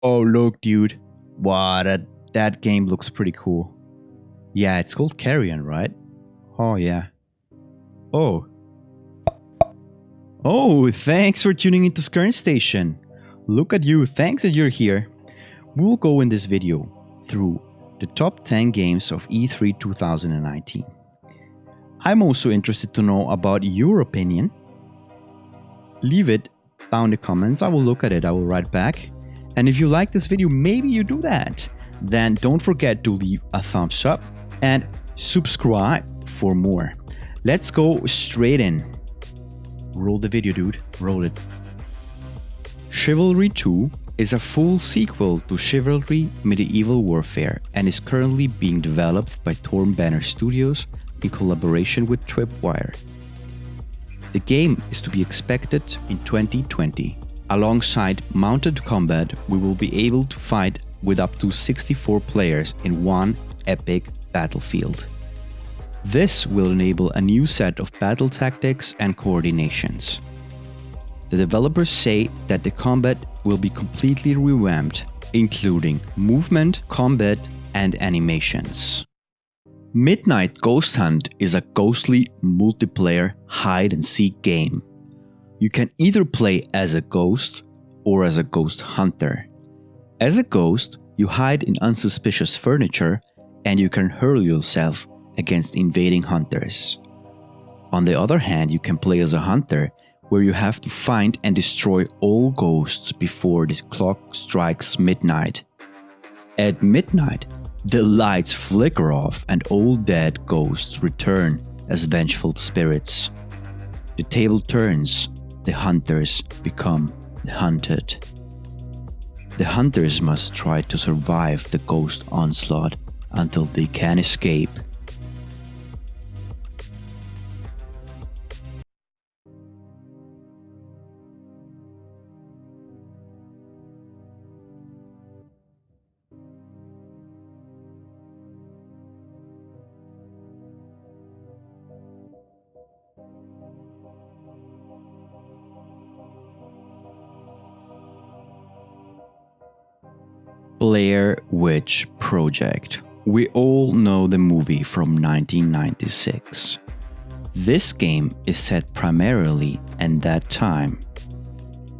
Oh, look, dude. Wow, that game looks pretty cool. Yeah, it's called Carrion, right? Oh, yeah. Oh. Oh, thanks for tuning into Skern Station. Look at you, thanks that you're here. We'll go in this video through the top 10 games of E3 2019. I'm also interested to know about your opinion. Leave it down in the comments, I will look at it, I will write back. And if you like this video, maybe you do that. Then don't forget to leave a thumbs up and subscribe for more. Let's go straight in. Roll the video, dude. Roll it. Chivalry 2 is a full sequel to Chivalry Medieval Warfare and is currently being developed by Torn Banner Studios in collaboration with Tripwire. The game is to be expected in 2020. Alongside mounted combat, we will be able to fight with up to 64 players in one epic battlefield. This will enable a new set of battle tactics and coordinations. The developers say that the combat will be completely revamped, including movement, combat, and animations. Midnight Ghost Hunt is a ghostly multiplayer hide-and-seek game. You can either play as a ghost or as a ghost hunter. As a ghost, you hide in unsuspicious furniture and you can hurl yourself against invading hunters. On the other hand, you can play as a hunter, where you have to find and destroy all ghosts before the clock strikes midnight. At midnight, the lights flicker off and all dead ghosts return as vengeful spirits. The table turns, the hunters become the hunted. The hunters must try to survive the ghost onslaught until they can escape. Blair Witch Project. We all know the movie from 1996. This game is set primarily in that time.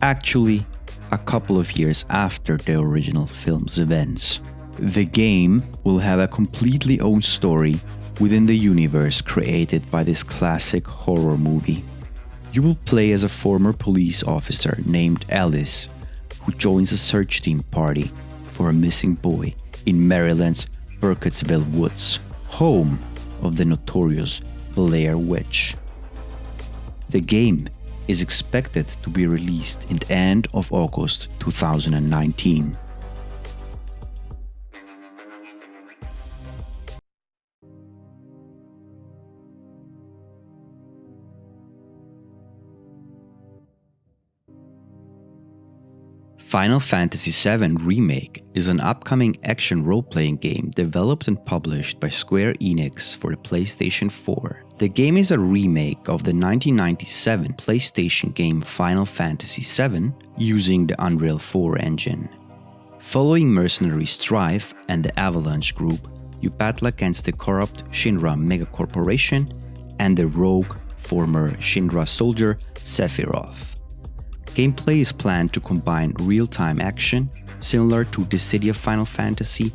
Actually, a couple of years after the original film's events. The game will have a completely own story within the universe created by this classic horror movie. You will play as a former police officer named Alice, who joins a search team party for a missing boy in Maryland's Burkittsville Woods, home of the notorious Blair Witch. The game is expected to be released in the end of August 2019. Final Fantasy VII Remake is an upcoming action role-playing game developed and published by Square Enix for the PlayStation 4. The game is a remake of the 1997 PlayStation game Final Fantasy VII using the Unreal 4 engine. Following mercenary strife and the Avalanche Group, you battle against the corrupt Shinra megacorporation and the rogue former Shinra soldier Sephiroth. Gameplay is planned to combine real-time action, similar to the City of Final Fantasy,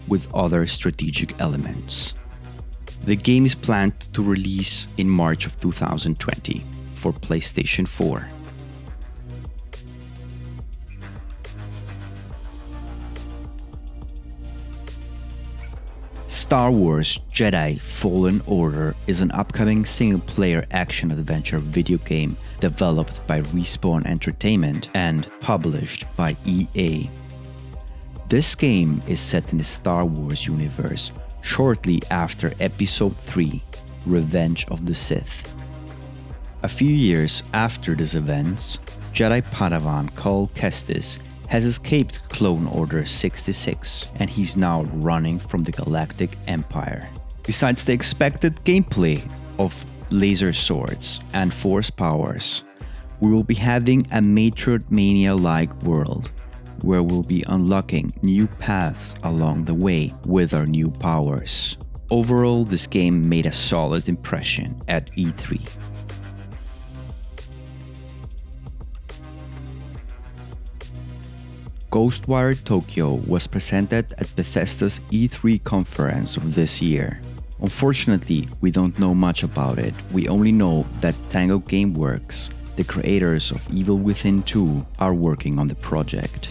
with other strategic elements. The game is planned to release in March of 2020 for PlayStation 4. Star Wars Jedi Fallen Order is an upcoming single-player action-adventure video game developed by Respawn Entertainment and published by EA. This game is set in the Star Wars universe shortly after Episode 3, Revenge of the Sith. A few years after these events, Jedi Padawan Cal Kestis has escaped Clone Order 66 and he's now running from the Galactic Empire. Besides the expected gameplay of laser swords and force powers, we will be having a Metroidvania-like world where we'll be unlocking new paths along the way with our new powers. Overall, this game made a solid impression at E3. Ghostwire Tokyo was presented at Bethesda's E3 conference of this year. Unfortunately, we don't know much about it. We only know that Tango Gameworks, the creators of Evil Within 2, are working on the project.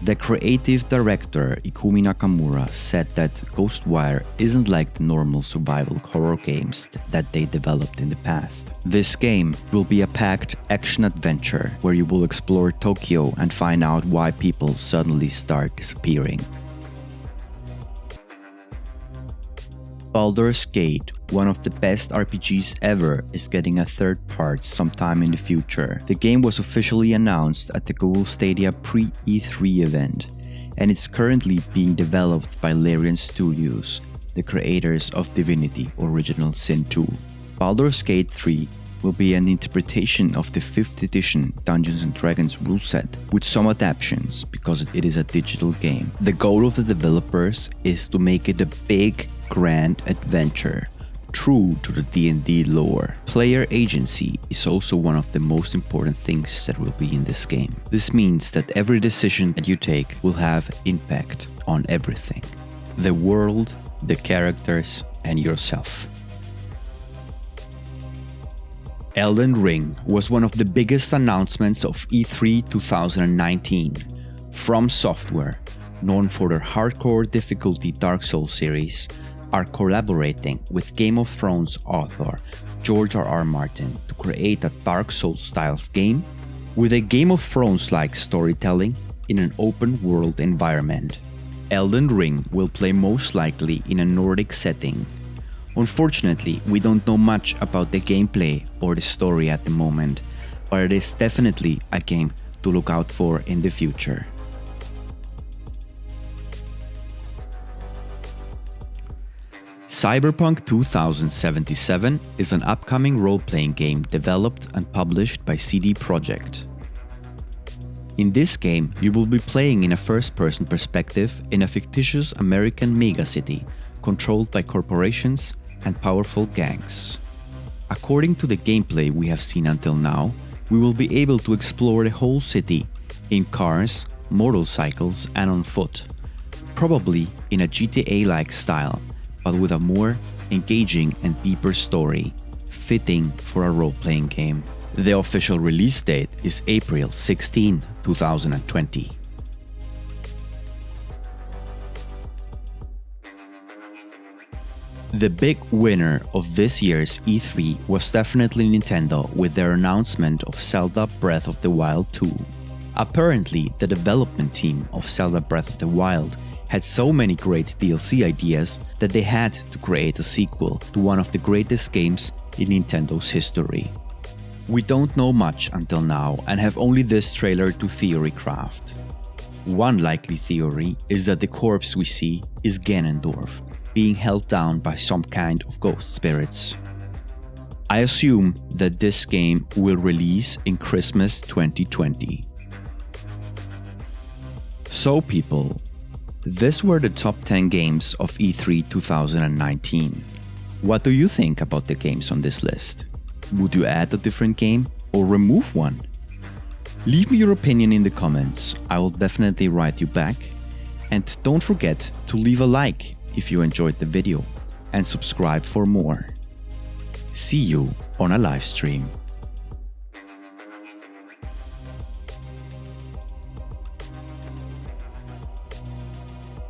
The creative director Ikumi Nakamura said that Ghostwire isn't like the normal survival horror games that they developed in the past. This game will be a packed action-adventure where you will explore Tokyo and find out why people suddenly start disappearing. Baldur's Gate, one of the best RPGs ever, is getting a third part sometime in the future. The game was officially announced at the Google Stadia pre-E3 event, and it's currently being developed by Larian Studios, the creators of Divinity Original Sin 2. Baldur's Gate 3 will be an interpretation of the 5th edition Dungeons & Dragons rule set, with some adaptations because it is a digital game. The goal of the developers is to make it a big, grand adventure, true to the D&D lore. Player agency is also one of the most important things that will be in this game. This means that every decision that you take will have impact on everything. The world, the characters, and yourself. Elden Ring was one of the biggest announcements of E3 2019. From Software, known for their hardcore difficulty Dark Souls series, are collaborating with Game of Thrones author George R.R. Martin to create a Dark Souls-style game with a Game of Thrones-like storytelling in an open-world environment. Elden Ring will play most likely in a Nordic setting. Unfortunately, we don't know much about the gameplay or the story at the moment, but it is definitely a game to look out for in the future. Cyberpunk 2077 is an upcoming role-playing game developed and published by CD Projekt. In this game, you will be playing in a first-person perspective in a fictitious American megacity controlled by corporations and powerful gangs. According to the gameplay we have seen until now, we will be able to explore the whole city in cars, motorcycles, and on foot, probably in a GTA-like style, but with a more engaging and deeper story, fitting for a role-playing game. The official release date is April 16, 2020. The big winner of this year's E3 was definitely Nintendo with their announcement of Zelda Breath of the Wild 2. Apparently, the development team of Zelda Breath of the Wild had so many great DLC ideas that they had to create a sequel to one of the greatest games in Nintendo's history. We don't know much until now and have only this trailer to theorycraft. One likely theory is that the corpse we see is Ganondorf, being held down by some kind of ghost spirits. I assume that this game will release in Christmas 2020. So people, these were the top 10 games of E3 2019. What do you think about the games on this list? Would you add a different game or remove one? Leave me your opinion in the comments, I will definitely write you back. And don't forget to leave a like if you enjoyed the video and subscribe for more. See you on a live stream.